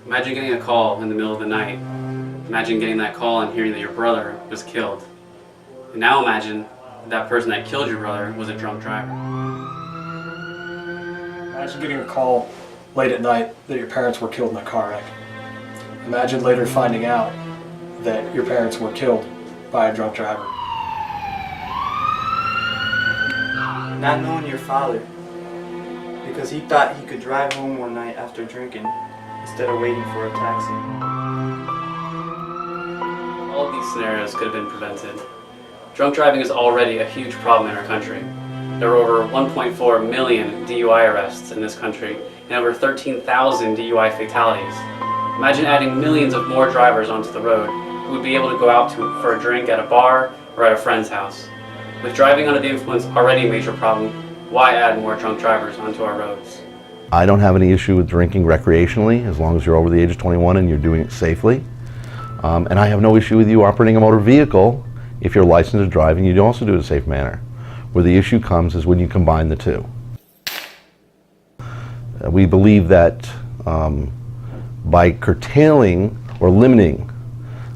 Imagine getting a call in the middle of the night. Imagine getting that call and hearing that your brother was killed. And now imagine that person that killed your brother was a drunk driver. Imagine getting a call late at night that your parents were killed in a car wreck. Imagine later finding out that your parents were killed by a drunk driver. Not knowing your father because he thought he could drive home one night after drinking instead of waiting for a taxi. All of these scenarios could have been prevented. Drunk driving is already a huge problem in our country. There are over 1.4 million DUI arrests in this country and over 13,000 DUI fatalities. Imagine adding millions of more drivers onto the road who would be able to go out for a drink at a bar or at a friend's house. With driving under the influence already a major problem, why add more drunk drivers onto our roads? I don't have any issue with drinking recreationally as long as you're over the age of 21 and you're doing it safely. And I have no issue with you operating a motor vehicle if you're licensed to drive and you also do it in a safe manner. Where the issue comes is when you combine the two. We believe that by curtailing or limiting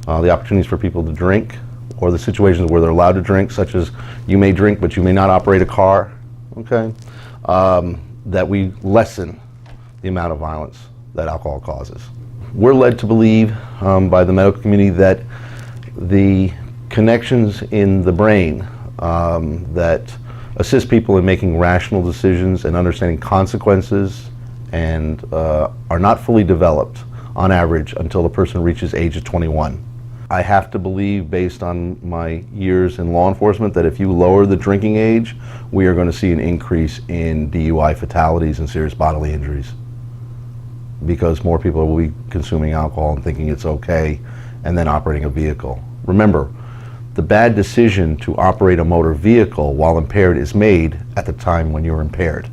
the opportunities for people to drink, or the situations where they're allowed to drink, such as you may drink but you may not operate a car, okay, that we lessen the amount of violence that alcohol causes. We're led to believe by the medical community that the connections in the brain that assist people in making rational decisions and understanding consequences and are not fully developed on average until the person reaches age of 21. I have to believe, based on my years in law enforcement, that if you lower the drinking age, we are going to see an increase in DUI fatalities and serious bodily injuries, because more people will be consuming alcohol and thinking it's okay and then operating a vehicle. Remember, the bad decision to operate a motor vehicle while impaired is made at the time when you're impaired.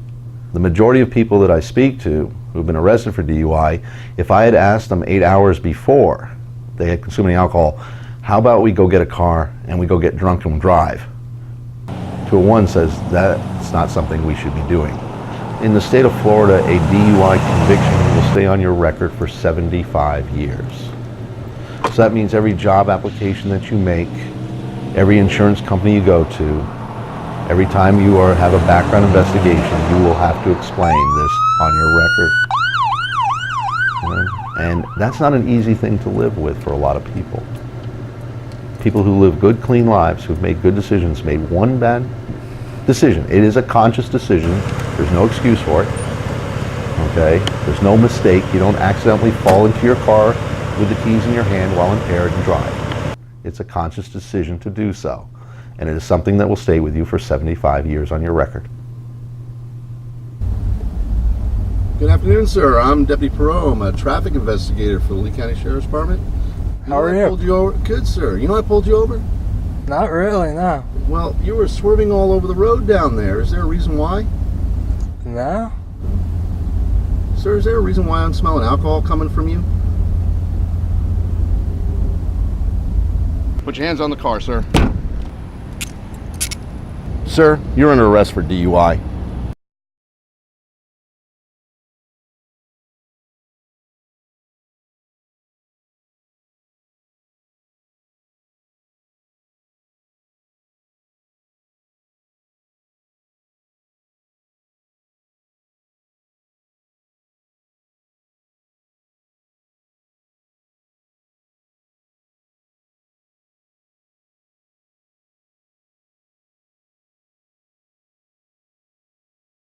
The majority of people that I speak to who've been arrested for DUI, if I had asked them 8 hours before they had consumed any alcohol, how about we go get a car and we go get drunk and drive? 201 says that's not something we should be doing. In the state of Florida, a DUI conviction will stay on your record for 75 years. So that means every job application that you make, every insurance company you go to, every time you have a background investigation, you will have to explain this on your record. And that's not an easy thing to live with for a lot of people. People who live good, clean lives, who've made good decisions, made one bad decision. It is a conscious decision. There's no excuse for it. Okay? There's no mistake. You don't accidentally fall into your car with the keys in your hand while impaired and drive. It's a conscious decision to do so. And it is something that will stay with you for 75 years on your record. Good afternoon, sir. I'm Deputy Perot. I'm a traffic investigator for the Lee County Sheriff's Department. How are you? I pulled you over. Good, sir. You know I pulled you over? Not really, no. Well, you were swerving all over the road down there. Is there a reason why? No? Sir, is there a reason why I'm smelling alcohol coming from you? Put your hands on the car, sir. Sir, you're under arrest for DUI.